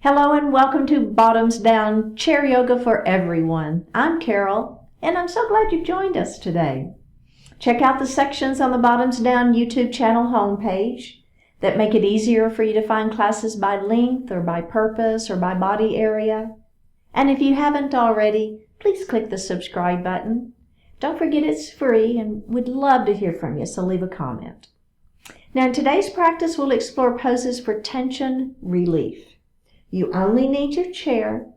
Hello and welcome to Bottoms Down Chair Yoga for Everyone. I'm Carol and I'm so glad you joined us today. Check out the sections on the Bottoms Down YouTube channel homepage that make it easier for you to find classes by length or by purpose or by body area. And if you haven't already, please click the subscribe button. Don't forget it's free and we'd love to hear from you, so leave a comment. Now in today's practice, we'll explore poses for tension relief. You only need your chair,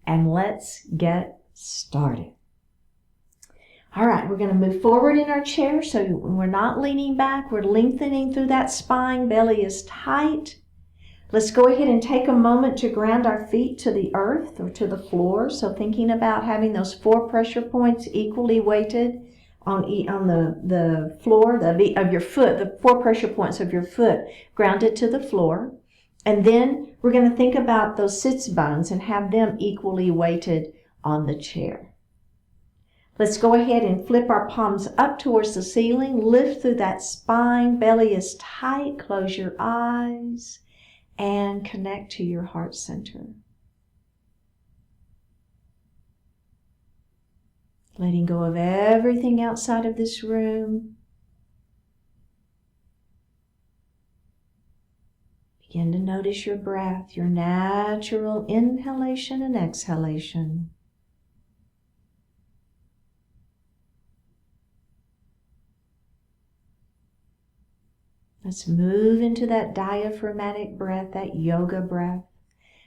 and let's get started. All right, we're going to move forward in our chair, so we're not leaning back, we're lengthening through that spine, belly is tight. Let's go ahead and take a moment to ground our feet to the earth or to the floor. So thinking about having those 4 pressure points equally weighted on the floor of your foot, the 4 pressure points of your foot grounded to the floor. And then we're going to think about those sits bones and have them equally weighted on the chair. Let's go ahead and flip our palms up towards the ceiling. Lift through that spine. Belly is tight. Close your eyes and connect to your heart center. Letting go of everything outside of this room. Begin to notice your breath, your natural inhalation and exhalation. Let's move into that diaphragmatic breath, that yoga breath.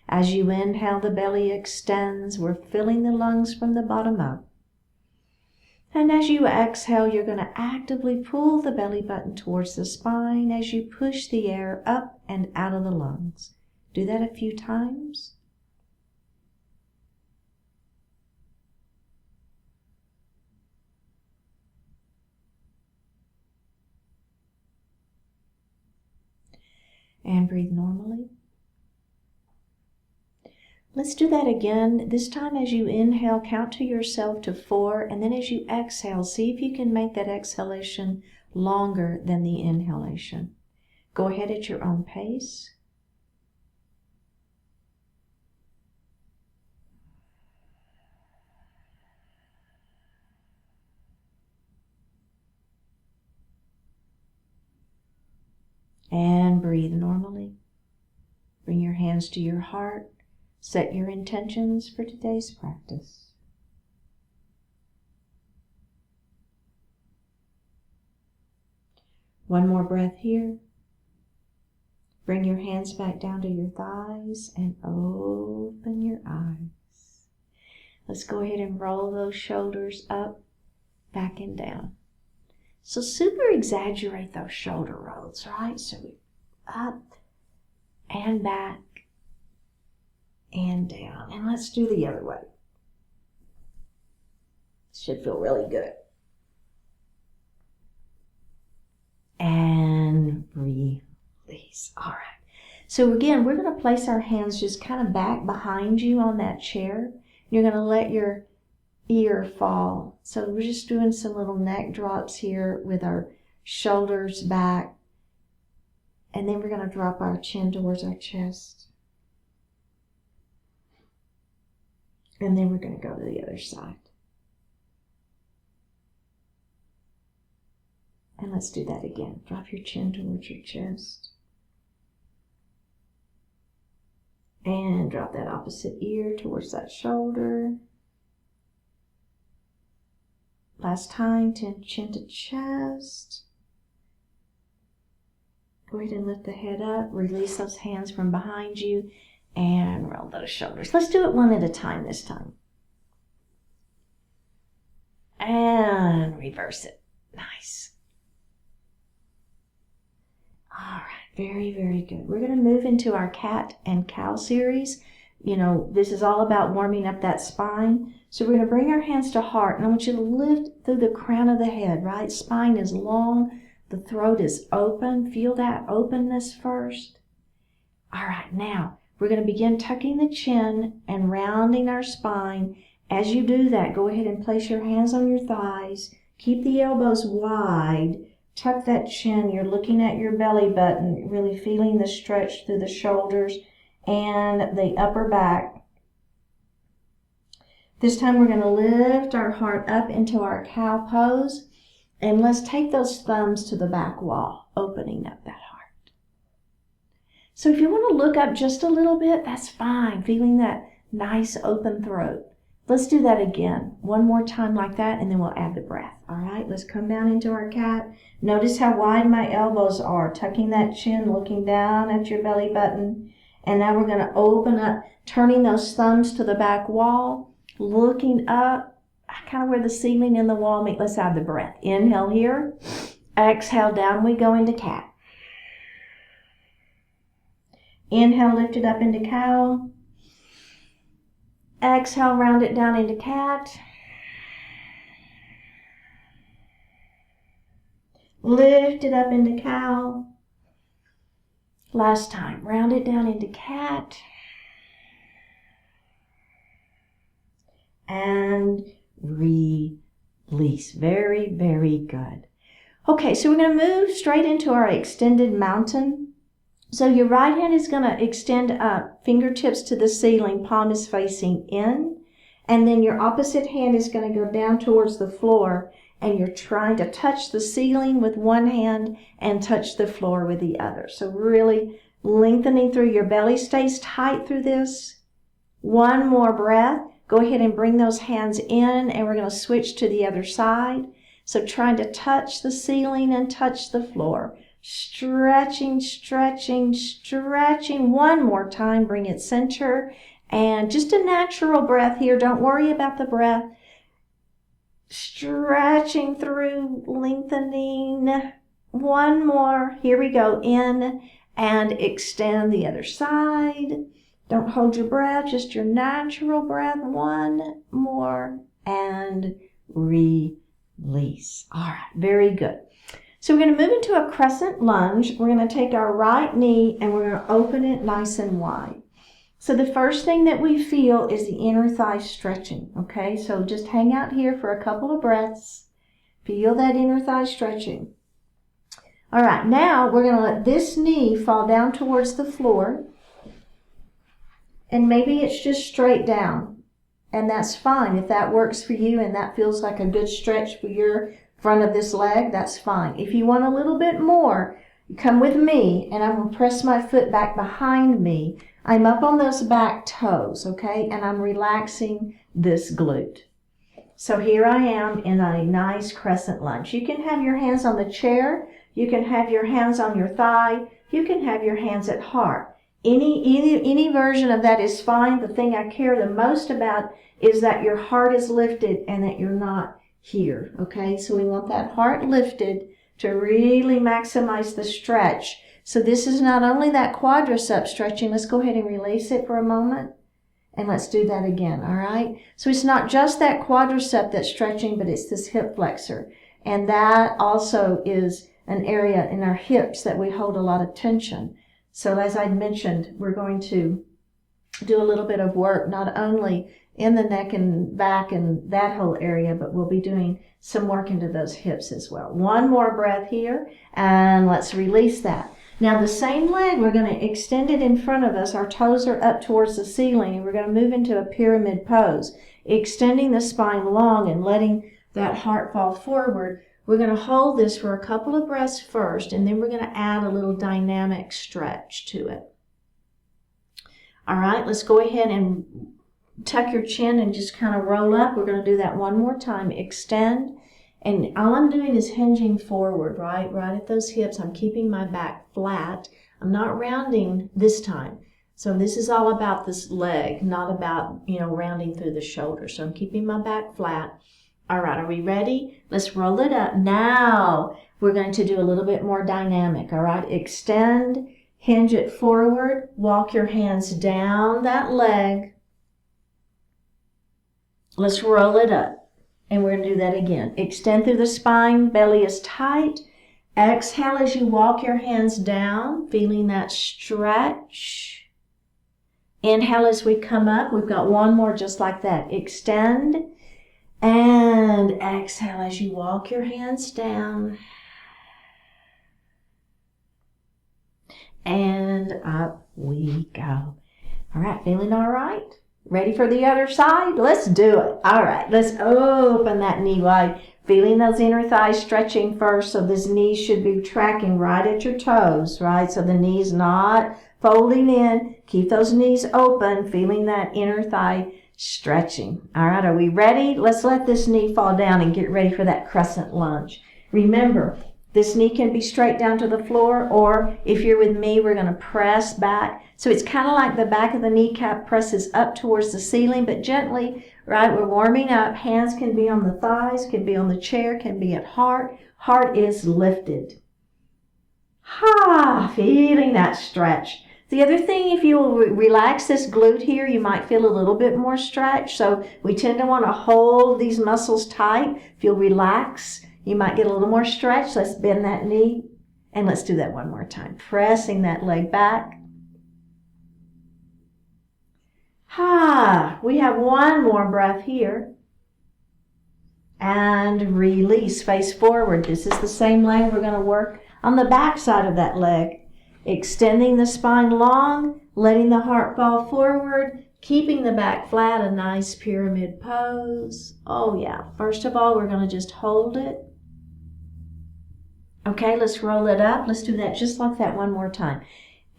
As you inhale, the belly extends. We're filling the lungs from the bottom up. And as you exhale, you're going to actively pull the belly button towards the spine as you push the air up and out of the lungs. Do that a few times. And breathe normally. Let's do that again. This time as you inhale, count to yourself to 4, and then as you exhale, see if you can make that exhalation longer than the inhalation. Go ahead at your own pace. And breathe normally. Bring your hands to your heart. Set your intentions for today's practice. One more breath here. Bring your hands back down to your thighs and open your eyes. Let's go ahead and roll those shoulders up, back and down. So super exaggerate those shoulder rolls, right? So up and back and down. And let's do the other way. Should feel really good. And release. All right. So again, we're going to place our hands just kind of back behind you on that chair. You're going to let your ear fall. So we're just doing some little neck drops here with our shoulders back. And then we're going to drop our chin towards our chest. And then we're going to go to the other side. And let's do that again. Drop your chin towards your chest. And drop that opposite ear towards that shoulder. Last time, chin to chest. Go ahead and lift the head up. Release those hands from behind you. And roll those shoulders. Let's do it one at a time this time. And reverse it. Nice. All right. Very, very good. We're going to move into our cat and cow series. You know, this is all about warming up that spine. So we're going to bring our hands to heart. And I want you to lift through the crown of the head, right? Spine is long. The throat is open. Feel that openness first. All right. Now, we're going to begin tucking the chin and rounding our spine. As you do that, go ahead and place your hands on your thighs. Keep the elbows wide. Tuck that chin. You're looking at your belly button, really feeling the stretch through the shoulders and the upper back. This time we're going to lift our heart up into our cow pose, and let's take those thumbs to the back wall, opening up that heart. So if you want to look up just a little bit, that's fine, feeling that nice open throat. Let's do that again, one more time like that, and then we'll add the breath. All right, let's come down into our cat. Notice how wide my elbows are, tucking that chin, looking down at your belly button. And now we're going to open up, turning those thumbs to the back wall, looking up, kind of where the ceiling and the wall meet. Let's add the breath. Inhale here. Exhale, down we go into cat. Inhale, lift it up into cow. Exhale, round it down into cat. Lift it up into cow. Last time, round it down into cat. And release. Very, very good. Okay, so we're going to move straight into our extended mountain. So your right hand is going to extend up, fingertips to the ceiling, palm is facing in. And then your opposite hand is going to go down towards the floor, and you're trying to touch the ceiling with one hand and touch the floor with the other. So really lengthening through your belly, stays tight through this. One more breath. Go ahead and bring those hands in, and we're going to switch to the other side. So trying to touch the ceiling and touch the floor. Stretching, stretching, stretching. One more time, bring it center. And just a natural breath here. Don't worry about the breath. Stretching through, lengthening. One more. Here we go. In and extend the other side. Don't hold your breath, just your natural breath. One more and release. All right, very good. So we're going to move into a crescent lunge. We're going to take our right knee and we're going to open it nice and wide. So the first thing that we feel is the inner thigh stretching, okay? So just hang out here for a couple of breaths. Feel that inner thigh stretching. All right, now we're going to let this knee fall down towards the floor. And maybe it's just straight down, and that's fine. If that works for you and that feels like a good stretch for your front of this leg, that's fine. If you want a little bit more, come with me, and I'm going to press my foot back behind me. I'm up on those back toes, okay, and I'm relaxing this glute. So here I am in a nice crescent lunge. You can have your hands on the chair. You can have your hands on your thigh. You can have your hands at heart. Any version of that is fine. The thing I care the most about is that your heart is lifted and that you're not here, okay? So we want that heart lifted to really maximize the stretch. So this is not only that quadricep stretching. Let's go ahead and release it for a moment. And let's do that again, all right? So it's not just that quadricep that's stretching, but it's this hip flexor. And that also is an area in our hips that we hold a lot of tension. So as I mentioned, we're going to do a little bit of work, not only in the neck and back and that whole area, but we'll be doing some work into those hips as well. One more breath here, and let's release that. Now the same leg, we're going to extend it in front of us. Our toes are up towards the ceiling, and we're going to move into a pyramid pose, extending the spine long and letting that heart fall forward. We're going to hold this for a couple of breaths first, and then we're going to add a little dynamic stretch to it. All right, let's go ahead and tuck your chin and just kind of roll up. We're going to do that one more time. Extend, and all I'm doing is hinging forward, right at those hips. I'm keeping my back flat. I'm not rounding this time. So this is all about this leg, not about, rounding through the shoulder. So I'm keeping my back flat. All right, are we ready? Let's roll it up. Now we're going to do a little bit more dynamic, all right? Extend, hinge it forward, walk your hands down that leg. Let's roll it up, and we're going to do that again. Extend through the spine, belly is tight. Exhale as you walk your hands down, feeling that stretch. Inhale as we come up. We've got one more just like that. Extend. And exhale as you walk your hands down. And up we go. All right, feeling all right? Ready for the other side? Let's do it. All right, let's open that knee wide. Feeling those inner thighs stretching first, so this knee should be tracking right at your toes, right? So the knee's not folding in. Keep those knees open, feeling that inner thigh stretching. All right, are we ready? Let's let this knee fall down and get ready for that crescent lunge. Remember, this knee can be straight down to the floor, or if you're with me, we're going to press back. So it's kind of like the back of the kneecap presses up towards the ceiling, but gently, right? We're warming up. Hands can be on the thighs, can be on the chair, can be at heart. Heart is lifted. Ha! Feeling that stretch. The other thing, if you will relax this glute here, you might feel a little bit more stretch. So we tend to want to hold these muscles tight. If you'll relax, you might get a little more stretch. Let's bend that knee. And let's do that one more time. Pressing that leg back. We have one more breath here. And release, face forward. This is the same leg. We're going to work on the back side of that leg. Extending the spine long, letting the heart fall forward, keeping the back flat, a nice pyramid pose. Oh yeah, first of all, we're going to just hold it. Okay, let's roll it up. Let's do that just like that one more time.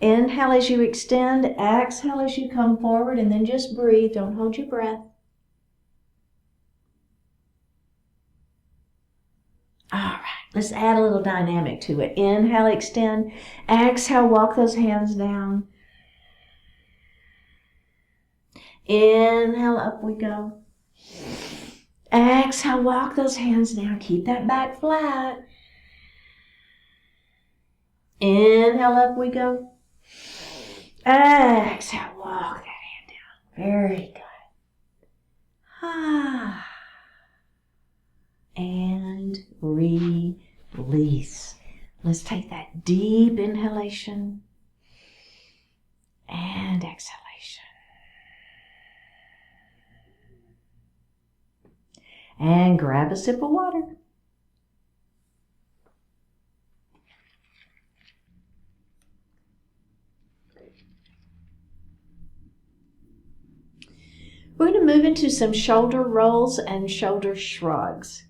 Inhale as you extend, exhale as you come forward, and then just breathe. Don't hold your breath. All right, let's add a little dynamic to it. Inhale, extend. Exhale, walk those hands down. Inhale, up we go. Exhale, walk those hands down. Keep that back flat. Inhale, up we go. Exhale, walk that hand down. Very good. And release. Let's take that deep inhalation and exhalation. And grab a sip of water. We're going to move into some shoulder rolls and shoulder shrugs.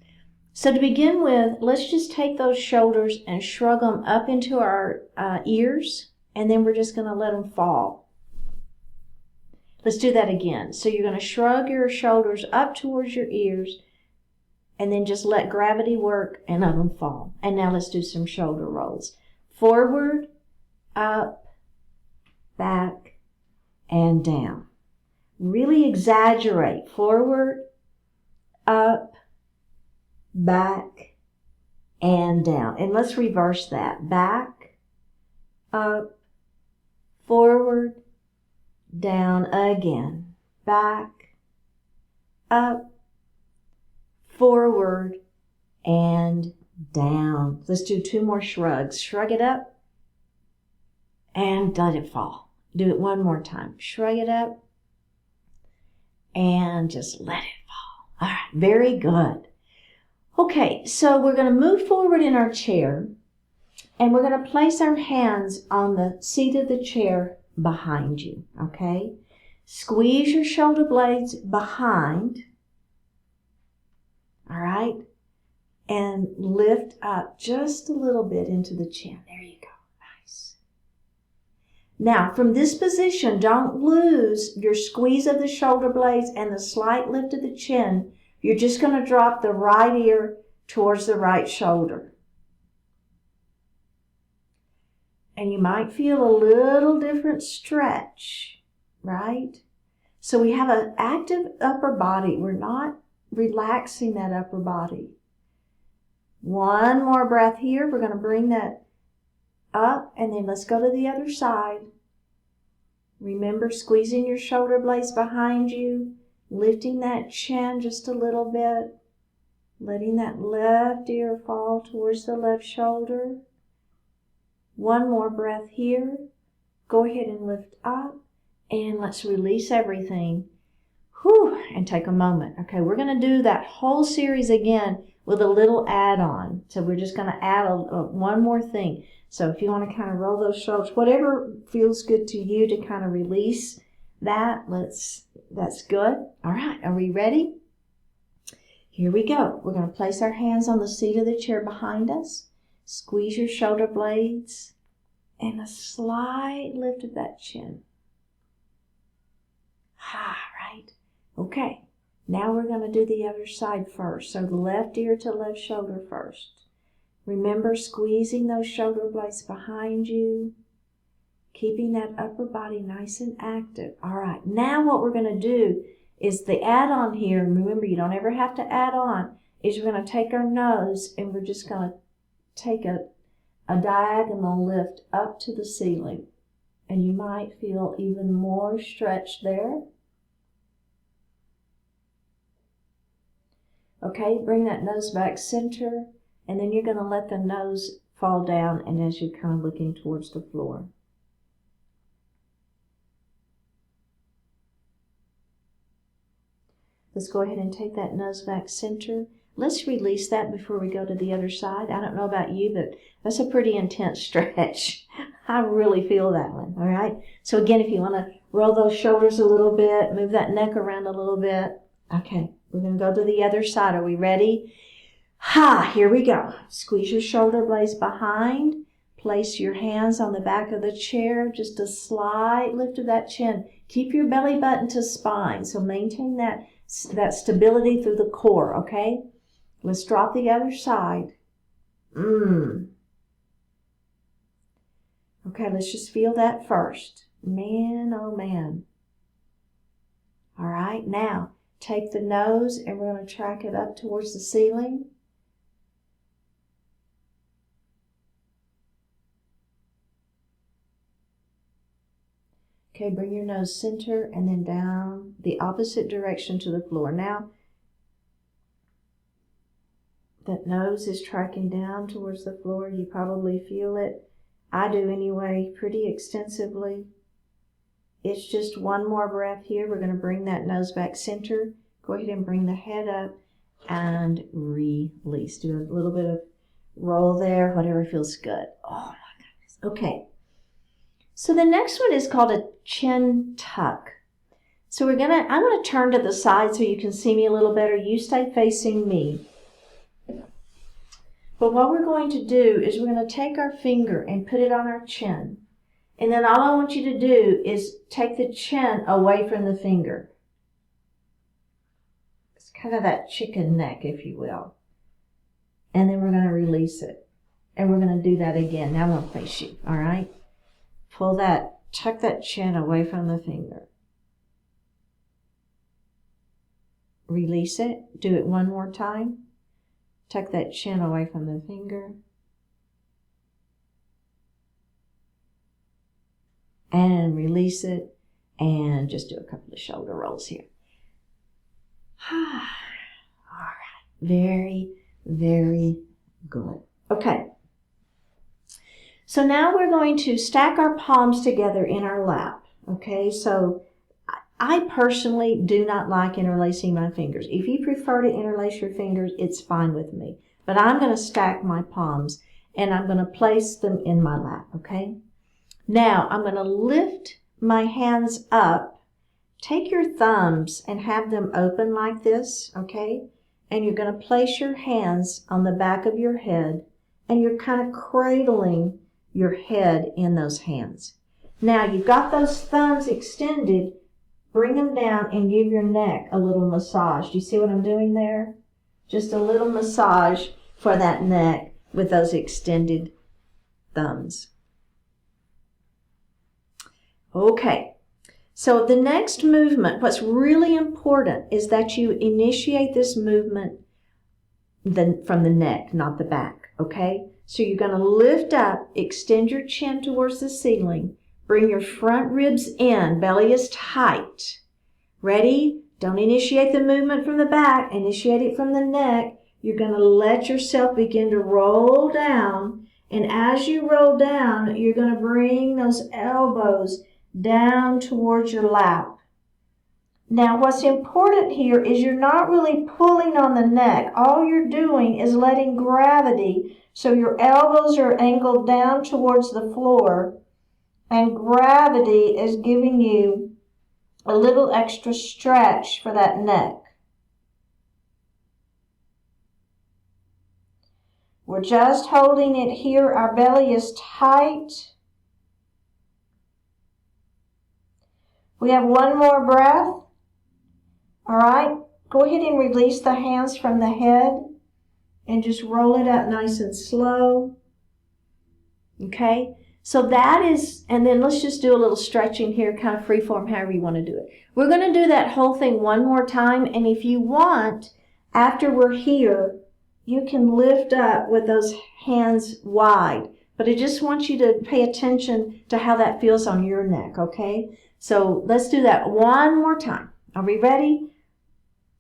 So to begin with, let's just take those shoulders and shrug them up into our ears, and then we're just going to let them fall. Let's do that again. So you're going to shrug your shoulders up towards your ears, and then just let gravity work and let them fall. And now let's do some shoulder rolls. Forward, up, back, and down. Really exaggerate. Forward, up, back, and down. And let's reverse that. Back, up, forward, down again. Back, up, forward, and down. Let's do two more shrugs. Shrug it up and let it fall. Do it one more time. Shrug it up and just let it fall. All right, very good. Okay, so we're going to move forward in our chair, and we're going to place our hands on the seat of the chair behind you, okay? Squeeze your shoulder blades behind, all right? And lift up just a little bit into the chin. There you go. Nice. Now, from this position, don't lose your squeeze of the shoulder blades and the slight lift of the chin. You're just going to drop the right ear towards the right shoulder. And you might feel a little different stretch, right? So we have an active upper body. We're not relaxing that upper body. One more breath here. We're going to bring that up, and then let's go to the other side. Remember squeezing your shoulder blades behind you. Lifting that chin just a little bit, letting that left ear fall towards the left shoulder. One more breath here. Go ahead and lift up, and let's release everything. Whew, and take a moment. Okay, we're going to do that whole series again with a little add-on. So we're just going to add one more thing. So if you want to kind of roll those shoulders, whatever feels good to you to kind of release That's good. All right, are we ready? Here we go. We're going to place our hands on the seat of the chair behind us. Squeeze your shoulder blades and a slight lift of that chin. Right. Okay. Now we're going to do the other side first. So the left ear to left shoulder first. Remember squeezing those shoulder blades behind you, keeping that upper body nice and active. All right. Now what we're going to do is the add-on here. Remember, you don't ever have to add on. Is we're going to take our nose and we're just going to take a diagonal lift up to the ceiling. And you might feel even more stretch there. Okay, bring that nose back center, and then you're going to let the nose fall down and as you're kind of looking towards the floor. Let's go ahead and take that nose back center. Let's release that before we go to the other side. I don't know about you, but that's a pretty intense stretch. I really feel that one, all right? So again, if you want to roll those shoulders a little bit, move that neck around a little bit. Okay, we're going to go to the other side. Are we ready? Here we go. Squeeze your shoulder blades behind. Place your hands on the back of the chair. Just a slight lift of that chin. Keep your belly button to spine, so maintain that stability through the core, okay? Let's drop the other side. Okay, let's just feel that first. Man, oh man. All right, now take the nose and we're going to track it up towards the ceiling. Okay, bring your nose center and then down the opposite direction to the floor. Now, that nose is tracking down towards the floor. You probably feel it. I do anyway, pretty extensively. It's just one more breath here. We're going to bring that nose back center. Go ahead and bring the head up and release. Do a little bit of roll there, whatever feels good. Oh my goodness. Okay. So the next one is called a chin tuck. So I'm going to turn to the side so you can see me a little better. You stay facing me. But what we're going to do is we're going to take our finger and put it on our chin. And then all I want you to do is take the chin away from the finger. It's kind of that chicken neck, if you will. And then we're going to release it. And we're going to do that again. Now I'm going to face you, all right? Pull that, tuck that chin away from the finger. Release it. Do it one more time. Tuck that chin away from the finger. And release it. And just do a couple of shoulder rolls here. All right. Very, very good. Okay. So now we're going to stack our palms together in our lap. Okay, so I personally do not like interlacing my fingers. If you prefer to interlace your fingers, it's fine with me. But I'm going to stack my palms and I'm going to place them in my lap, okay? Now I'm going to lift my hands up. Take your thumbs and have them open like this, okay? And you're going to place your hands on the back of your head and you're kind of cradling your head in those hands. Now you've got those thumbs extended. Bring them down and give your neck a little massage. Do you see what I'm doing there? Just a little massage for that neck with those extended thumbs. Okay, so the next movement, what's really important is that you initiate this movement from the neck, not the back, okay? So you're going to lift up, extend your chin towards the ceiling. Bring your front ribs in, belly is tight. Ready? Don't initiate the movement from the back, initiate it from the neck. You're going to let yourself begin to roll down. And as you roll down, you're going to bring those elbows down towards your lap. Now, what's important here is you're not really pulling on the neck. All you're doing is letting gravity, so your elbows are angled down towards the floor. And gravity is giving you a little extra stretch for that neck. We're just holding it here. Our belly is tight. We have one more breath. All right, go ahead and release the hands from the head and just roll it up nice and slow. Okay, so that is, and then let's just do a little stretching here, kind of free form, however you want to do it. We're going to do that whole thing one more time, and if you want, after we're here, you can lift up with those hands wide. But I just want you to pay attention to how that feels on your neck, okay? So let's do that one more time. Are we ready?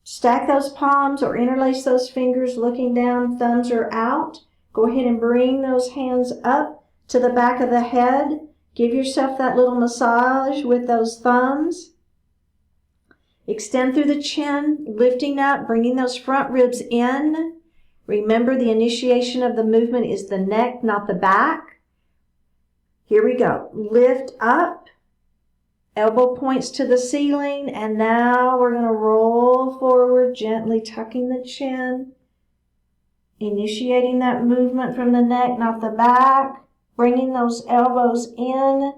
Stack those palms or interlace those fingers looking down, thumbs are out. Go ahead and bring those hands up to the back of the head. Give yourself that little massage with those thumbs. Extend through the chin, lifting up, bringing those front ribs in. Remember, the initiation of the movement is the neck, not the back. Here we go. Lift up, elbow points to the ceiling, and now we're going to roll forward, gently tucking the chin, initiating that movement from the neck, not the back, bringing those elbows in.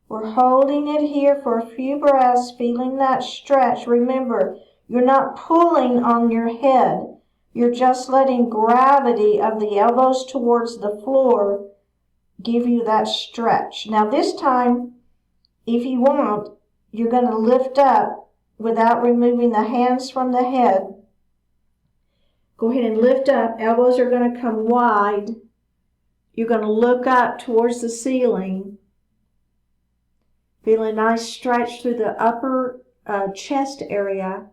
We're holding it here for a few breaths, feeling that stretch. Remember, you're not pulling on your head. You're just letting gravity of the elbows towards the floor give you that stretch. Now this time, if you want, you're going to lift up without removing the hands from the head. Go ahead and lift up. Elbows are going to come wide. You're going to look up towards the ceiling. Feel a nice stretch through the upper chest area.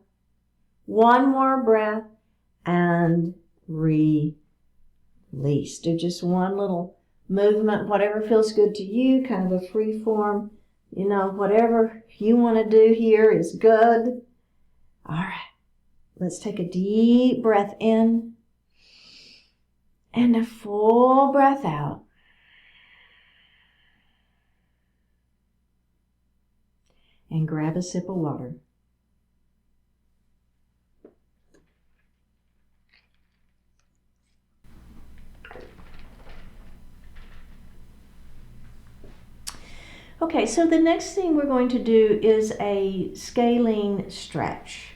One more breath and release. Do just one little movement, whatever feels good to you, kind of a free form. You know, whatever you want to do here is good. All right, let's take a deep breath in and a full breath out. And grab a sip of water. Okay, so the next thing we're going to do is a scalene stretch.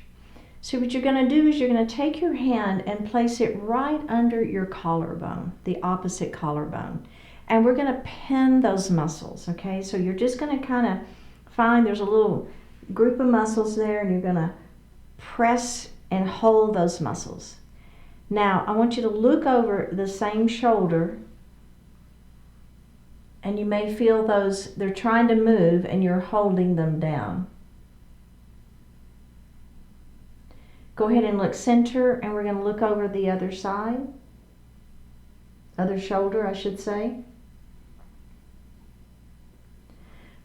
So what you're going to do is you're going to take your hand and place it right under your collarbone, the opposite collarbone. And we're going to pin those muscles, okay? So you're just going to kind of find there's a little group of muscles there, and you're going to press and hold those muscles. Now, I want you to look over the same shoulder, and you may feel those, they're trying to move and you're holding them down. Go ahead and look center, and we're going to look over the other side, other shoulder, I should say.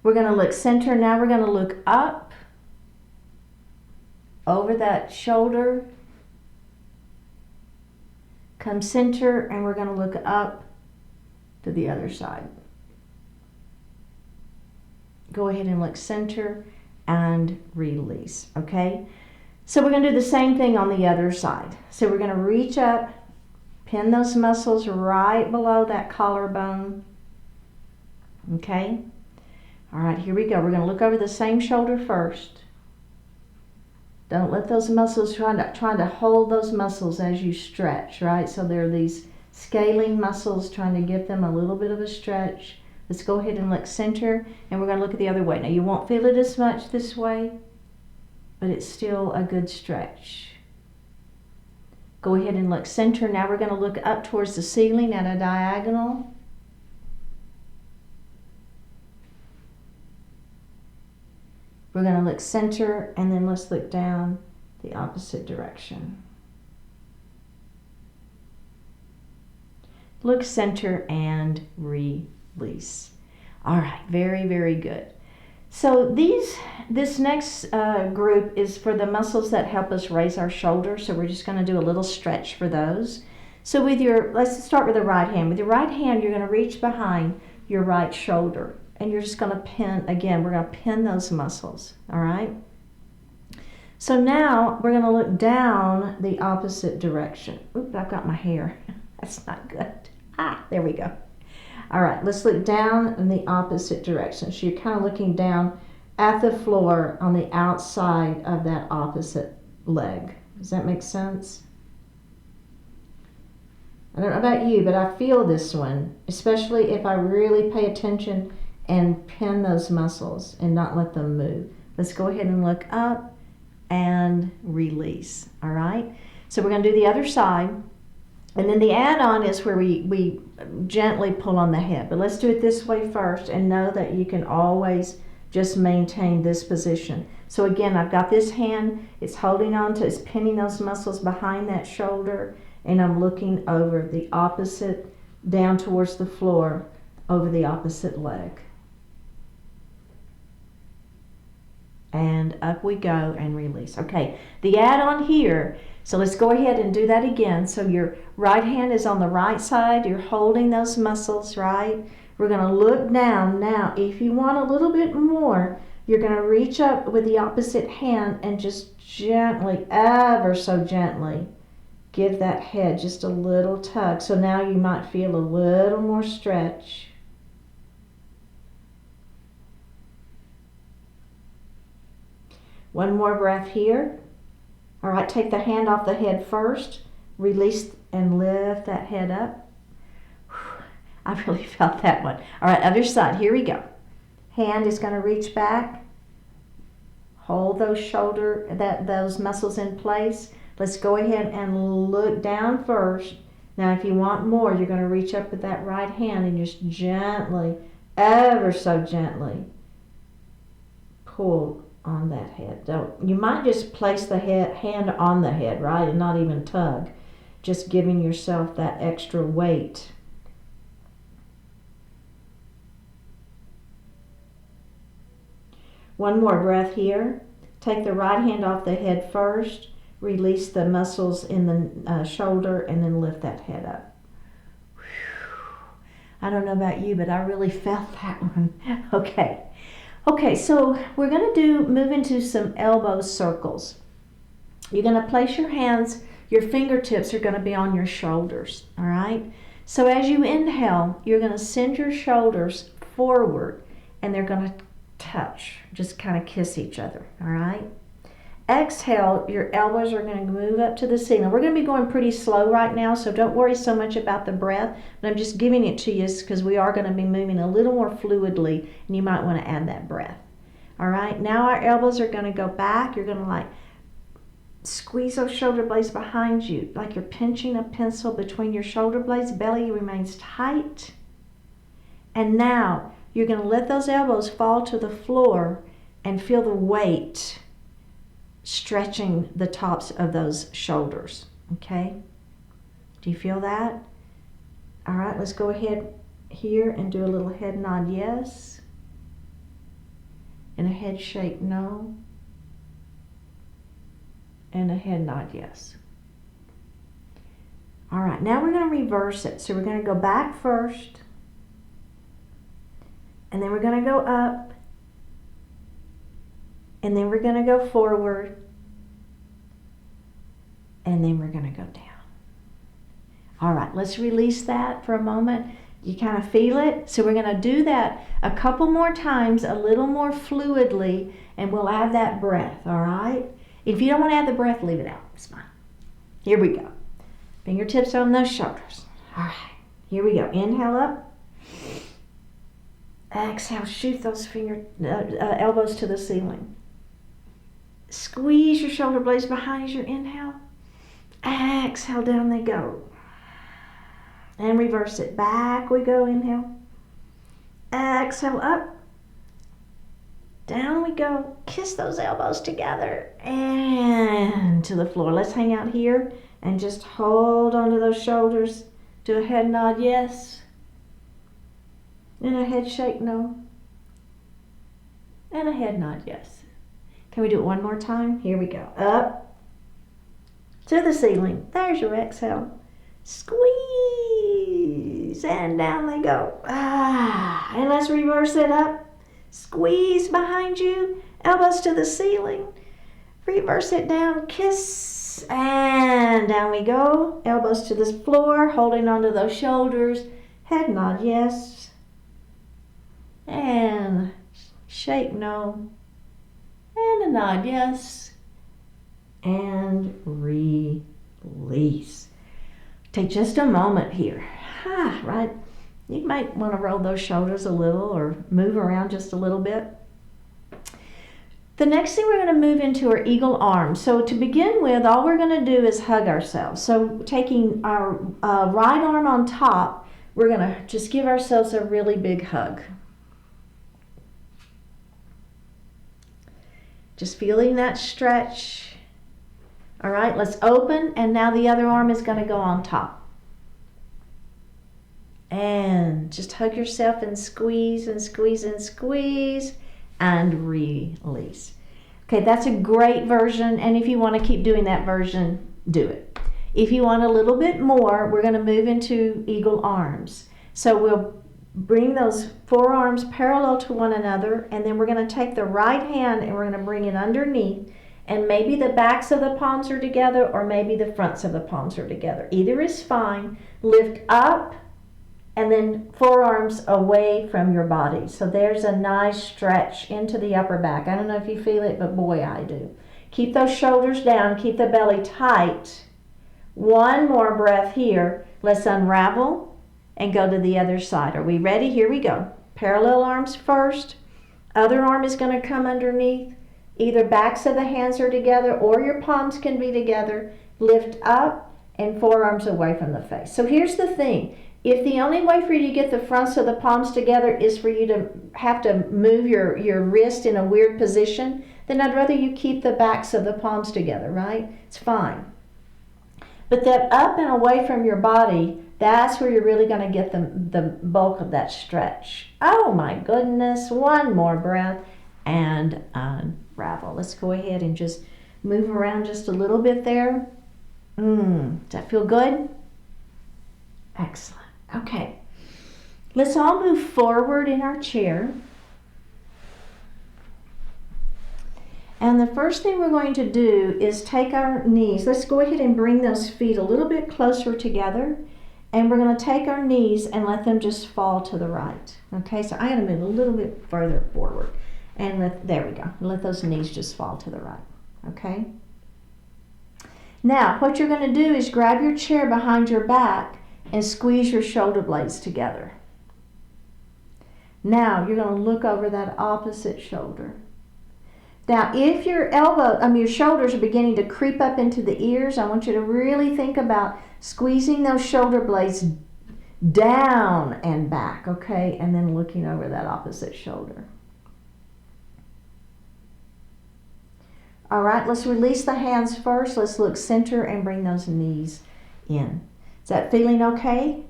We're going to look center. Now we're going to look up over that shoulder, come center, and we're going to look up to the other side. Go ahead and look center and release, okay? So we're going to do the same thing on the other side. So we're going to reach up, pin those muscles right below that collarbone, okay? All right, here we go. We're going to look over the same shoulder first. Don't let those muscles, trying to hold those muscles as you stretch, right? So there are these scalene muscles, trying to give them a little bit of a stretch. Let's go ahead and look center, and we're going to look at the other way. Now you won't feel it as much this way, but it's still a good stretch. Go ahead and look center. Now we're going to look up towards the ceiling at a diagonal. We're going to look center, and then let's look down the opposite direction. Look center and release. All right, very, very good. So this next group is for the muscles that help us raise our shoulders. So we're just going to do a little stretch for those. So let's start with the right hand. With your right hand, you're going to reach behind your right shoulder. And you're just going to pin, again, we're going to pin those muscles, all right? So now we're going to look down the opposite direction. Oops, I've got my hair. That's not good. There we go. All right, let's look down in the opposite direction. So you're kind of looking down at the floor on the outside of that opposite leg. Does that make sense? I don't know about you, but I feel this one, especially if I really pay attention and pin those muscles and not let them move. Let's go ahead and look up and release, all right? So we're going to do the other side, and then the add-on is where we gently pull on the head. But let's do it this way first, and know that you can always just maintain this position. So again, I've got this hand, it's holding on to, it's pinning those muscles behind that shoulder, and I'm looking over the opposite, down towards the floor, over the opposite leg. And up we go and release. Okay, the add-on here, so let's go ahead and do that again. So your right hand is on the right side, you're holding those muscles, right? We're gonna look down. Now, if you want a little bit more, you're gonna reach up with the opposite hand and just gently, ever so gently, give that head just a little tug. So now you might feel a little more stretch. One more breath here. All right, take the hand off the head first. Release and lift that head up. I really felt that one. All right, other side. Here we go. Hand is going to reach back. Hold those muscles in place. Let's go ahead and look down first. Now, if you want more, you're going to reach up with that right hand and just gently, ever so gently, pull on that head. You might just place the hand on the head, right, and not even tug. Just giving yourself that extra weight. One more breath here. Take the right hand off the head first. Release the muscles in the shoulder and then lift that head up. I don't know about you, but I really felt that one. Okay, so we're going to move into some elbow circles. You're going to place your hands, your fingertips are going to be on your shoulders, all right? So as you inhale, you're going to send your shoulders forward and they're going to touch, just kind of kiss each other, all right? Exhale, your elbows are going to move up to the ceiling. We're going to be going pretty slow right now, so don't worry so much about the breath, but I'm just giving it to you because we are going to be moving a little more fluidly, and you might want to add that breath. All right, now our elbows are going to go back. You're going to like squeeze those shoulder blades behind you, like you're pinching a pencil between your shoulder blades. Belly remains tight. And now you're going to let those elbows fall to the floor and feel the weight stretching the tops of those shoulders, okay? Do you feel that? All right, let's go ahead here and do a little head nod yes, and a head shake no, and a head nod yes. All right, now we're going to reverse it. So we're going to go back first, and then we're going to go up, and then we're going to go forward, and then we're going to go down. All right, let's release that for a moment. You kind of feel it. So we're going to do that a couple more times, a little more fluidly, and we'll add that breath, all right? If you don't want to add the breath, leave it out. It's fine. Here we go. Fingertips on those shoulders. All right, here we go. Inhale up. Exhale, shoot those elbows to the ceiling. Squeeze your shoulder blades behind your inhale. Exhale, down they go. And reverse it. Back we go, inhale. Exhale, up. Down we go. Kiss those elbows together and to the floor. Let's hang out here and just hold onto those shoulders. Do a head nod, yes. And a head shake, no. And a head nod, yes. Can we do it one more time? Here we go. Up to the ceiling. There's your exhale. Squeeze. squeeze, and down they go. And let's reverse it up. Squeeze behind you, elbows to the ceiling. Reverse it down, kiss, and down we go. Elbows to the floor, holding onto those shoulders. Head nod, yes. And shake, no. And a nod, yes. And release. Take just a moment here. Right? You might want to roll those shoulders a little or move around just a little bit. The next thing we're going to move into are eagle arms. So to begin with, all we're going to do is hug ourselves. So taking our right arm on top, we're going to just give ourselves a really big hug. Just feeling that stretch. All right, let's open, and now the other arm is going to go on top. And just hug yourself and squeeze and squeeze and squeeze. And release. Okay, that's a great version, and if you want to keep doing that version, do it. If you want a little bit more, we're going to move into eagle arms. So we'll bring those forearms parallel to one another, and then we're going to take the right hand and we're going to bring it underneath, and maybe the backs of the palms are together or maybe the fronts of the palms are together. Either is fine. Lift up and then forearms away from your body. So there's a nice stretch into the upper back. I don't know if you feel it, but boy, I do. Keep those shoulders down. Keep the belly tight. One more breath here. Let's unravel and go to the other side. Are we ready? Here we go. Parallel arms first. Other arm is going to come underneath. Either backs of the hands are together or your palms can be together. Lift up and forearms away from the face. So here's the thing. If the only way for you to get the fronts of the palms together is for you to have to move your wrist in a weird position, then I'd rather you keep the backs of the palms together, right? It's fine. But that up and away from your body, that's where you're really going to get the bulk of that stretch. Oh my goodness. One more breath and unravel. Let's go ahead and just move around just a little bit there. Does that feel good? Excellent. Okay, let's all move forward in our chair. And the first thing we're going to do is take our knees. Let's go ahead and bring those feet a little bit closer together. And we're going to take our knees and let them just fall to the right. Okay, so I'm going to move a little bit further forward. And there we go. Let those knees just fall to the right. Okay? Now, what you're going to do is grab your chair behind your back and squeeze your shoulder blades together. Now you're going to look over that opposite shoulder. Now if your shoulders are beginning to creep up into the ears, I want you to really think about squeezing those shoulder blades down and back, okay? And then looking over that opposite shoulder. All right, let's release the hands first. Let's look center and bring those knees in. Is that feeling okay?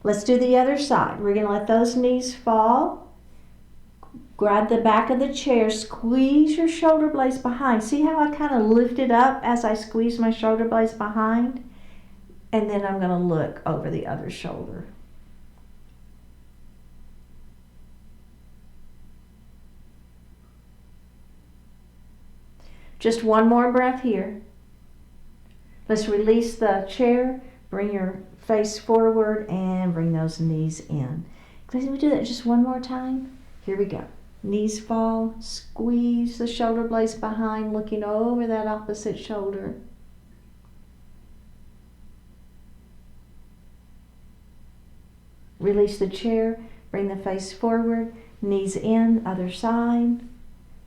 Let's do the other side. We're going to let those knees fall. Grab the back of the chair. Squeeze your shoulder blades behind. See how I kind of lift it up as I squeeze my shoulder blades behind? And then I'm going to look over the other shoulder. Just one more breath here. Let's release the chair. Bring your face forward and bring those knees in. Can we do that just one more time? Here we go. Knees fall, squeeze the shoulder blades behind, looking over that opposite shoulder. Release the chair, bring the face forward, knees in, other side.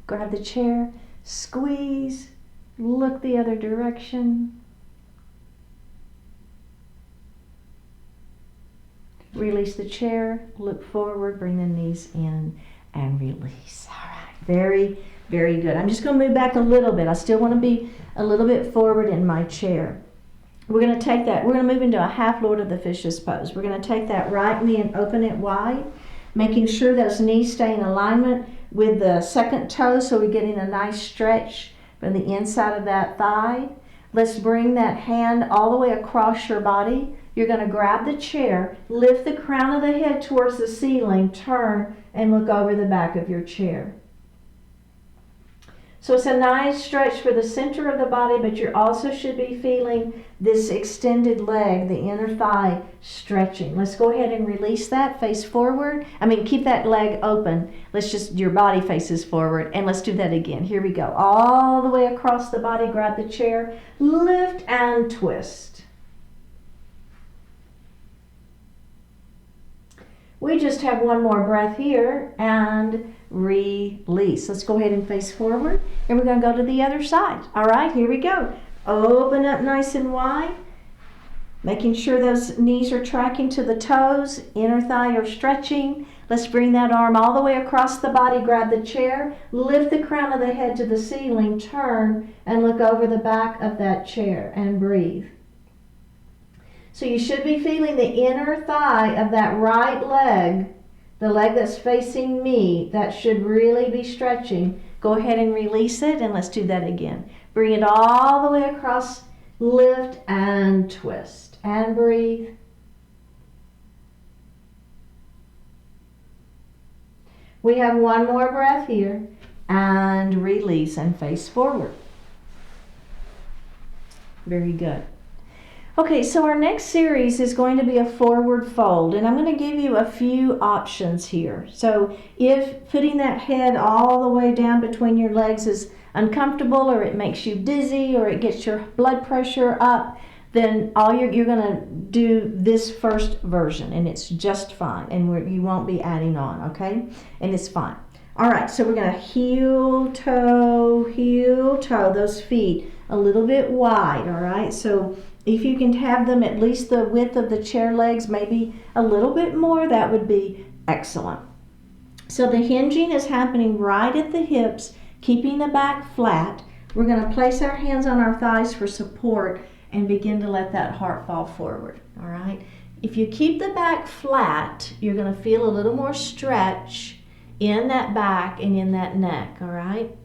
Grab the chair, squeeze, look the other direction. Release the chair, look forward, bring the knees in, and release. All right, very, very good. I'm just going to move back a little bit. I still want to be a little bit forward in my chair. We're going to move into a half Lord of the Fishes pose. We're going to take that right knee and open it wide, making sure those knees stay in alignment with the second toe, so we're getting a nice stretch from the inside of that thigh. Let's bring that hand all the way across your body. You're going to grab the chair, lift the crown of the head towards the ceiling, turn and look over the back of your chair. So it's a nice stretch for the center of the body, but you also should be feeling this extended leg, the inner thigh stretching. Let's go ahead and release that, face forward. Keep that leg open. Your body faces forward, and let's do that again. Here we go. All the way across the body, grab the chair, lift and twist. We just have one more breath here and release. Let's go ahead and face forward, and we're going to go to the other side. All right, here we go. Open up nice and wide, making sure those knees are tracking to the toes, inner thigh are stretching. Let's bring that arm all the way across the body, grab the chair, lift the crown of the head to the ceiling, turn and look over the back of that chair and breathe. So you should be feeling the inner thigh of that right leg, the leg that's facing me. That should really be stretching. Go ahead and release it, and let's do that again. Bring it all the way across, lift and twist, and breathe. We have one more breath here, and release and face forward. Very good. Okay, so our next series is going to be a forward fold, and I'm going to give you a few options here. So if putting that head all the way down between your legs is uncomfortable, or it makes you dizzy, or it gets your blood pressure up, then you're going to do this first version, and it's just fine, and you won't be adding on, okay? And it's fine. All right, so we're going to heel, toe, those feet a little bit wide, all right? So if you can have them at least the width of the chair legs, maybe a little bit more, that would be excellent. So the hinging is happening right at the hips, keeping the back flat. We're going to place our hands on our thighs for support and begin to let that heart fall forward, all right? If you keep the back flat, you're going to feel a little more stretch in that back and in that neck, all right?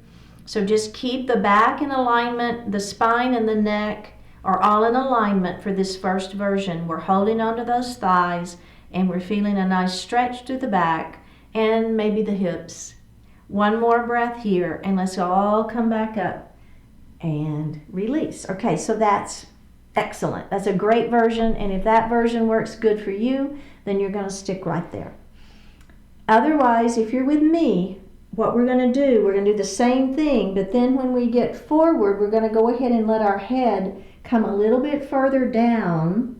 So just keep the back in alignment, the spine and the neck are all in alignment for this first version. We're holding onto those thighs, and we're feeling a nice stretch through the back and maybe the hips. One more breath here, and let's all come back up and release. Okay, so that's excellent. That's a great version, and if that version works good for you, then you're going to stick right there. Otherwise, if you're with me, what we're going to do the same thing, but then when we get forward, we're going to go ahead and let our head come a little bit further down.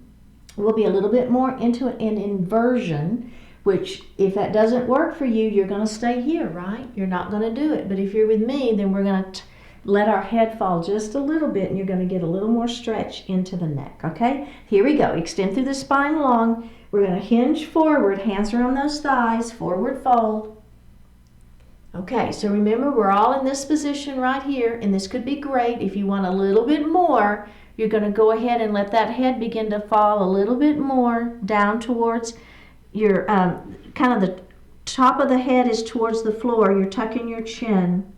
We'll be a little bit more into an inversion, which if that doesn't work for you, you're going to stay here, right? You're not going to do it. But if you're with me, then we're going to let our head fall just a little bit, and you're going to get a little more stretch into the neck, okay? Here we go. Extend through the spine long. We're going to hinge forward, hands are on those thighs, forward fold. Okay, so remember, we're all in this position right here, and this could be great. If you want a little bit more, you're going to go ahead and let that head begin to fall a little bit more down towards your, kind of the top of the head is towards the floor. You're tucking your chin.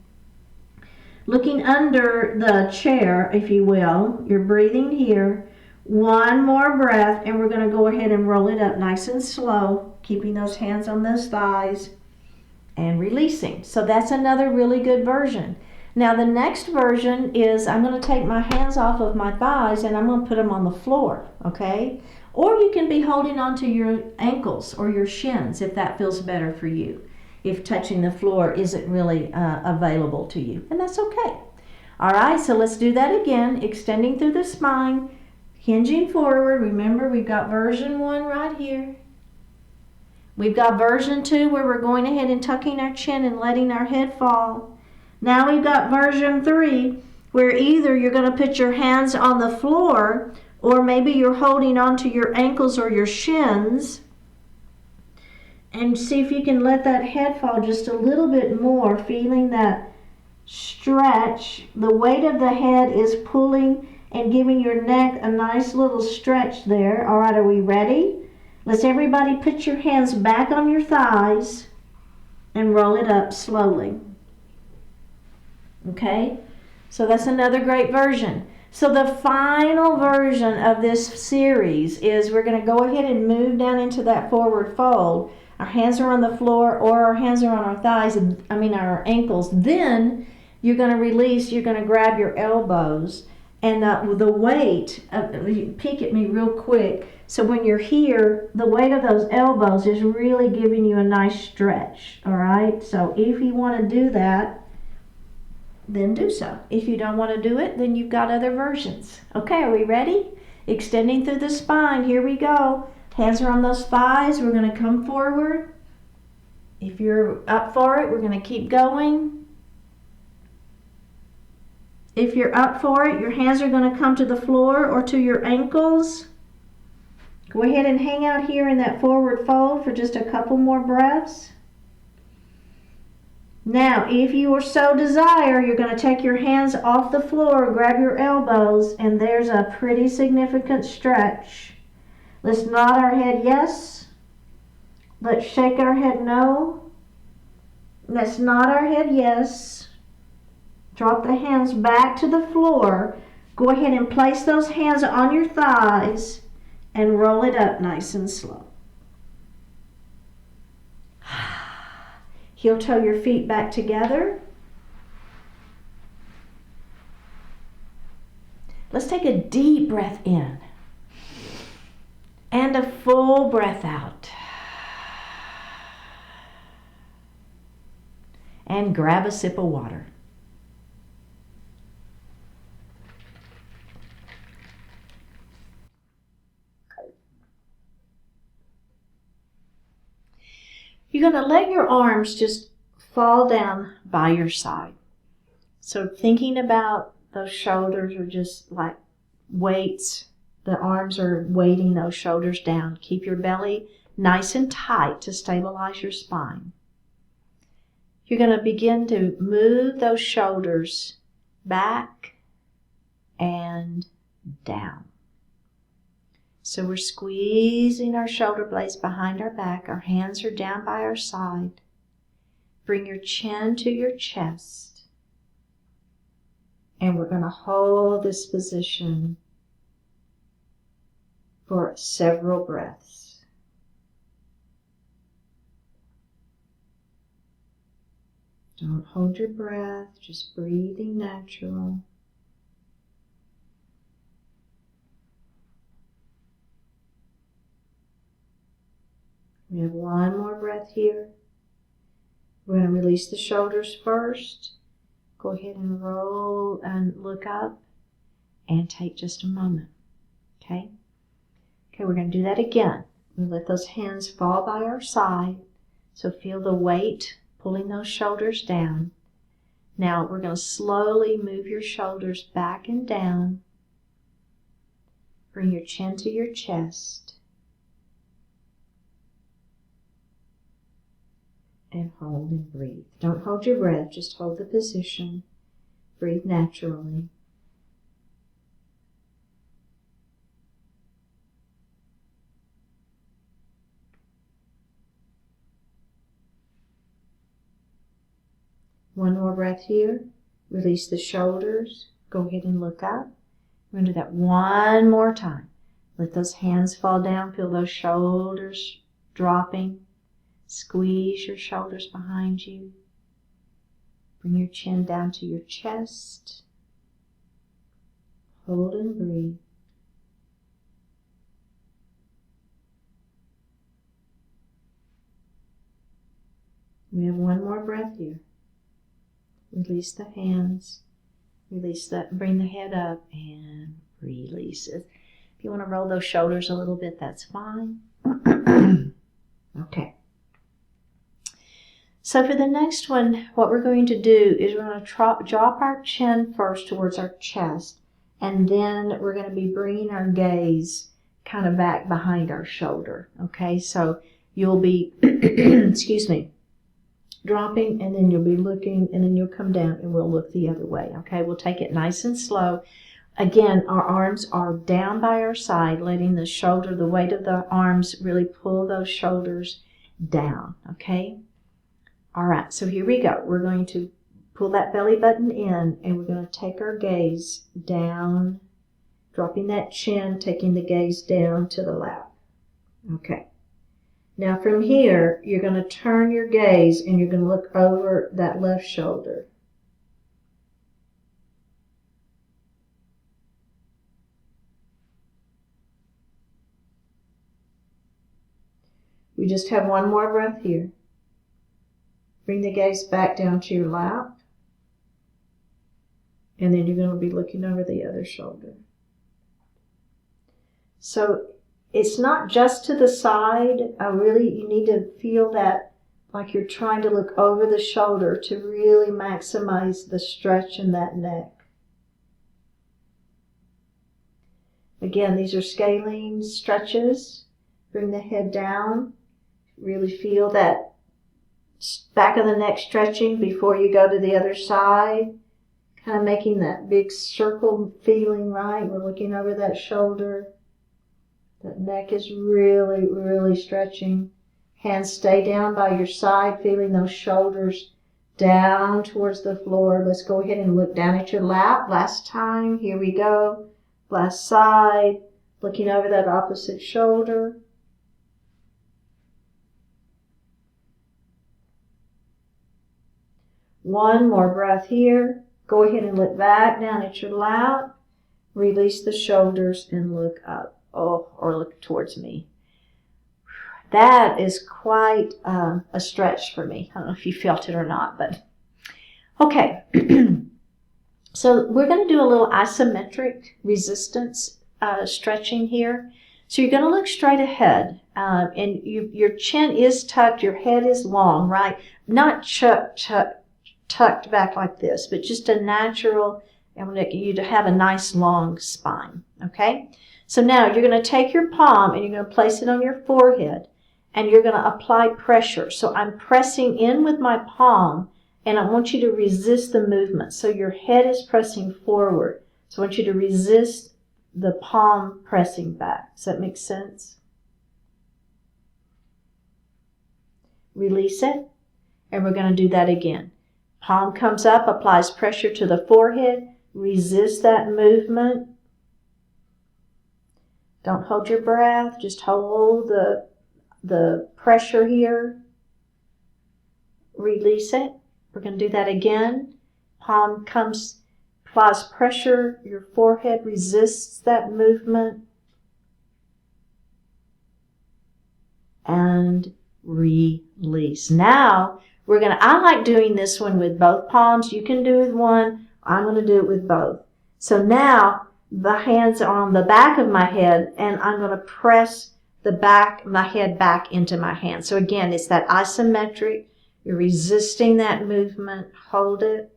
Looking under the chair, if you will, you're breathing here. One more breath, and we're going to go ahead and roll it up nice and slow, keeping those hands on those thighs and releasing. So that's another really good version. Now the next version is I'm going to take my hands off of my thighs and I'm going to put them on the floor, okay? Or you can be holding onto your ankles or your shins if that feels better for you, if touching the floor isn't really available to you, and that's okay. All right, so let's do that again, extending through the spine, hinging forward. Remember, we've got version 1 right here. We've got version 2 where we're going ahead and tucking our chin and letting our head fall. Now we've got version 3 where either you're going to put your hands on the floor or maybe you're holding onto your ankles or your shins, and see if you can let that head fall just a little bit more, feeling that stretch. The weight of the head is pulling and giving your neck a nice little stretch there. All right, are we ready? Let's everybody put your hands back on your thighs and roll it up slowly. Okay, so that's another great version. So the final version of this series is we're going to go ahead and move down into that forward fold. Our hands are on the floor or our hands are on our thighs, our ankles. Then you're going to release, you're going to grab your elbows and the weight, you peek at me real quick. So when you're here, the weight of those elbows is really giving you a nice stretch, all right? So if you want to do that, then do so. If you don't want to do it, then you've got other versions. Okay, are we ready? Extending through the spine, here we go. Hands are on those thighs, we're going to come forward. If you're up for it, we're going to keep going. If you're up for it, your hands are going to come to the floor or to your ankles. Go ahead and hang out here in that forward fold for just a couple more breaths. Now, if you or so desire, you're going to take your hands off the floor, grab your elbows, and there's a pretty significant stretch. Let's nod our head yes. Let's shake our head no. Let's nod our head yes. Drop the hands back to the floor. Go ahead and place those hands on your thighs and roll it up nice and slow. Heel toe your feet back together. Let's take a deep breath in and a full breath out. And grab a sip of water. You're going to let your arms just fall down by your side. So thinking about those shoulders are just like weights. The arms are weighting those shoulders down. Keep your belly nice and tight to stabilize your spine. You're going to begin to move those shoulders back and down. So we're squeezing our shoulder blades behind our back. Our hands are down by our side. Bring your chin to your chest. And we're going to hold this position for several breaths. Don't hold your breath, just breathing natural. We have one more breath here. We're going to release the shoulders first. Go ahead and roll and look up and take just a moment. Okay? Okay, we're going to do that again. We let those hands fall by our side. So feel the weight pulling those shoulders down. Now we're going to slowly move your shoulders back and down. Bring your chin to your chest. And hold and breathe. Don't hold your breath, just hold the position. Breathe naturally. One more breath here. Release the shoulders. Go ahead and look up. We're going to do that one more time. Let those hands fall down. Feel those shoulders dropping. Squeeze your shoulders behind you. Bring your chin down to your chest. Hold and breathe. We have one more breath here. Release the hands. Bring the head up and release it. If you want to roll those shoulders a little bit, that's fine. Okay. So for the next one, what we're going to do is we're going to drop our chin first towards our chest, and then we're going to be bringing our gaze kind of back behind our shoulder. Okay, so you'll be, excuse me, dropping, and then you'll be looking, and then you'll come down, and we'll look the other way. Okay, we'll take it nice and slow. Again, our arms are down by our side, letting the weight of the arms really pull those shoulders down. Okay. All right, so here we go. We're going to Pull that belly button in, and we're going to take our gaze down, dropping that chin, taking the gaze down to the lap. Okay. Now from here, you're going to turn your gaze and you're going to look over that left shoulder. We just have one more breath here. Bring the gaze back down to your lap. And then you're going to be looking over the other shoulder. So it's not just to the side. You need to feel that like you're trying to look over the shoulder to really maximize the stretch in that neck. Again, these are scalene stretches. Bring the head down. Really feel that back of the neck stretching before you go to the other side. Kind of making that big circle feeling, right? We're looking over that shoulder. That neck is really, really stretching. Hands stay down by your side, feeling those shoulders down towards the floor. Let's go ahead and look down at your lap. Last time, here we go. Last side, looking over that opposite shoulder. One more breath here. Go ahead and look back down at your lap. Release the shoulders and look up. Or look towards me. That is quite a stretch for me. I don't know if you felt it or not, but okay. So we're going to do a little isometric resistance stretching here. So you're going to look straight ahead, and your chin is tucked, your head is long, right? Not tucked back like this, but just a natural, I want you to have a nice long spine, okay? So now you're going to take your palm and you're going to place it on your forehead, and you're going to apply pressure. So I'm pressing in with my palm, and I want you to resist the movement. So your head is pressing forward. So I want you to resist the palm pressing back. Does that make sense? Release it, and we're going to do that again. Palm comes up, applies pressure to the forehead. Resist that movement. Don't hold your breath. Just hold the pressure here. Release it. We're going to do that again. Palm comes, applies pressure. Your forehead resists that movement. And release. Now, I like doing this one with both palms. You can do it with one. I'm going to do it with both. So now the hands are on the back of my head, and I'm going to press my head back into my hand. So again, it's that isometric. You're resisting that movement. Hold it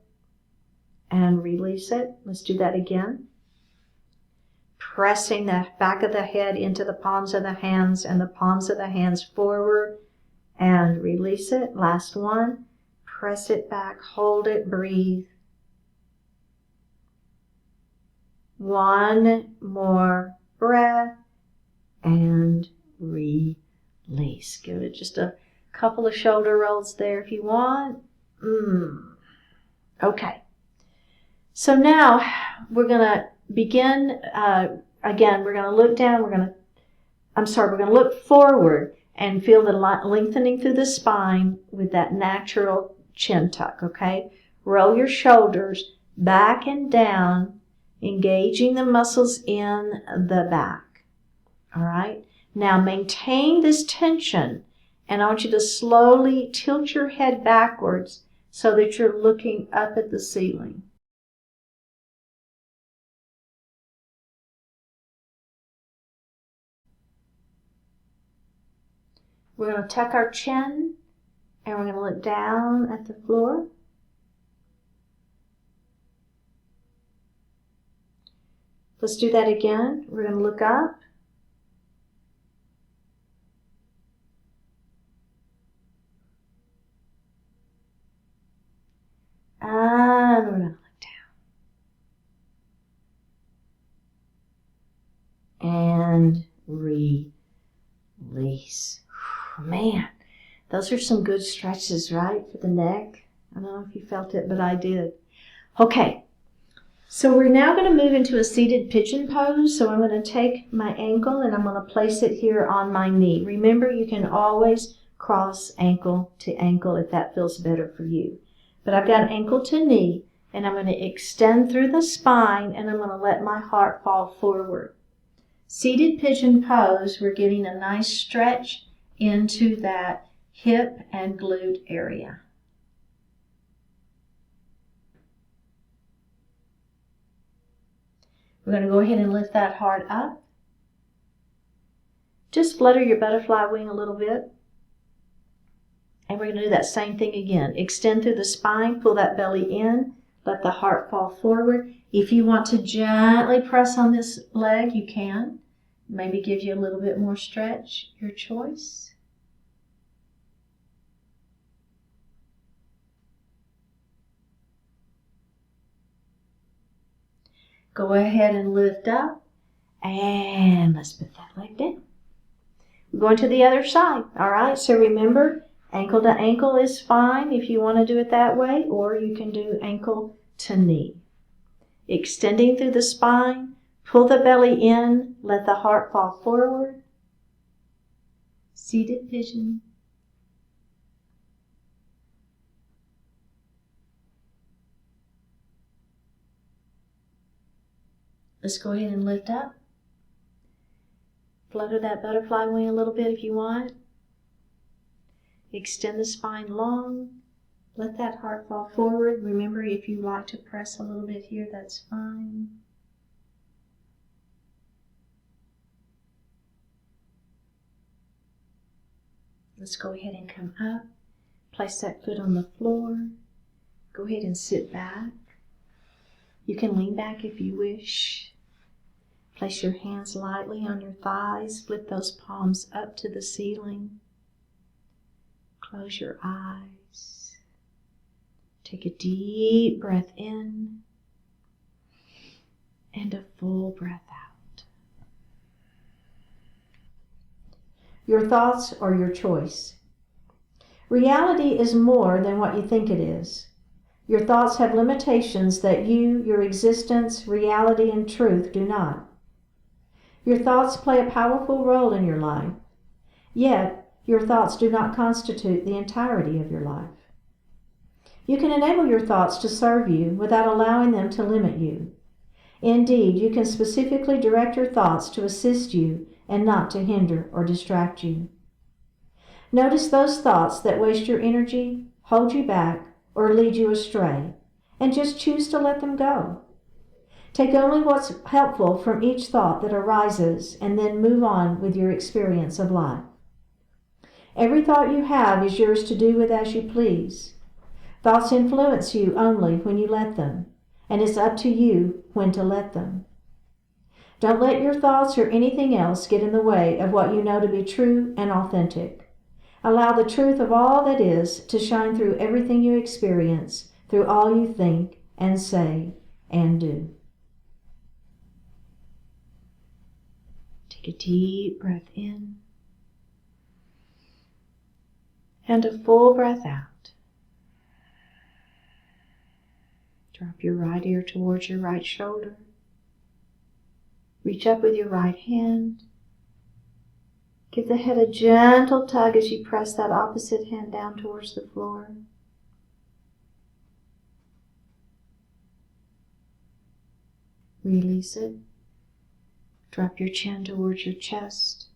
and release it. Let's do that again. Pressing the back of the head into the palms of the hands and the palms of the hands forward. And release it. Last one. Press it back. Hold it. Breathe. One more breath. And release. Give it just a couple of shoulder rolls there if you want. Okay. So now we're going to begin. Again, we're going to look down. We're going to look forward and feel the lengthening through the spine with that natural chin tuck, okay? Roll your shoulders back and down, engaging the muscles in the back, all right? Now maintain this tension, and I want you to slowly tilt your head backwards so that you're looking up at the ceiling. We're going to tuck our chin, and we're going to look down at the floor. Let's do that again. We're going to look up. And we're going to look down. And release. Man, those are some good stretches, right, for the neck? I don't know if you felt it, but I did. Okay, so we're now going to move into a seated pigeon pose. So I'm going to take my ankle and I'm going to place it here on my knee. Remember, you can always cross ankle to ankle if that feels better for you. But I've got ankle to knee, and I'm going to extend through the spine, and I'm going to let my heart fall forward. Seated pigeon pose, we're getting a nice stretch into that hip and glute area. We're going to go ahead and lift that heart up. Just flutter your butterfly wing a little bit. And we're going to do that same thing again. Extend through the spine, pull that belly in, let the heart fall forward. If you want to gently press on this leg, you can. Maybe give you a little bit more stretch, your choice. Go ahead and lift up, and let's put that leg down. We're going to the other side, all right? So remember, ankle to ankle is fine if you want to do it that way, or you can do ankle to knee. Extending through the spine, pull the belly in, let the heart fall forward. Seated pigeon. Let's go ahead and lift up. Flutter that butterfly wing a little bit if you want. Extend the spine long. Let that heart fall forward. Remember, if you like to press a little bit here, that's fine. Let's go ahead and come up. Place that foot on the floor. Go ahead and sit back. You can lean back if you wish. Place your hands lightly on your thighs. Flip those palms up to the ceiling. Close your eyes. Take a deep breath in and a full breath out. Your thoughts are your choice. Reality is more than what you think it is. Your thoughts have limitations that you, your existence, reality, and truth do not. Your thoughts play a powerful role in your life, yet your thoughts do not constitute the entirety of your life. You can enable your thoughts to serve you without allowing them to limit you. Indeed, you can specifically direct your thoughts to assist you and not to hinder or distract you. Notice those thoughts that waste your energy, hold you back, or lead you astray, and just choose to let them go. Take only what's helpful from each thought that arises and then move on with your experience of life. Every thought you have is yours to do with as you please. Thoughts influence you only when you let them, and it's up to you when to let them. Don't let your thoughts or anything else get in the way of what you know to be true and authentic. Allow the truth of all that is to shine through everything you experience, through all you think and say and do. Take a deep breath in and a full breath out. Drop your right ear towards your right shoulder. Reach up with your right hand. Give the head a gentle tug as you press that opposite hand down towards the floor. Release it. Drop your chin towards your chest.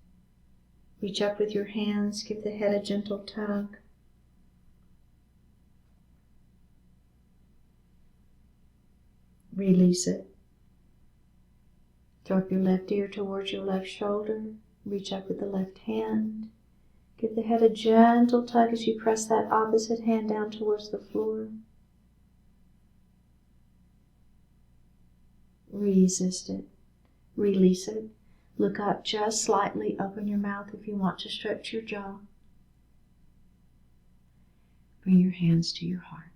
Reach up with your hands. Give the head a gentle tug. Release it. Drop your left ear towards your left shoulder. Reach up with the left hand. Give the head a gentle tug as you press that opposite hand down towards the floor. Resist it. Release it. Look up just slightly. Open your mouth if you want to stretch your jaw. Bring your hands to your heart.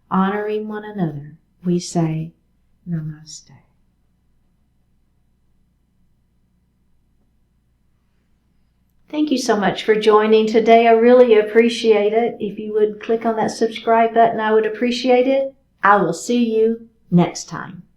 Honoring one another, we say Namaste. Thank you so much for joining today. I really appreciate it. If you would click on that subscribe button, I would appreciate it. I will see you next time.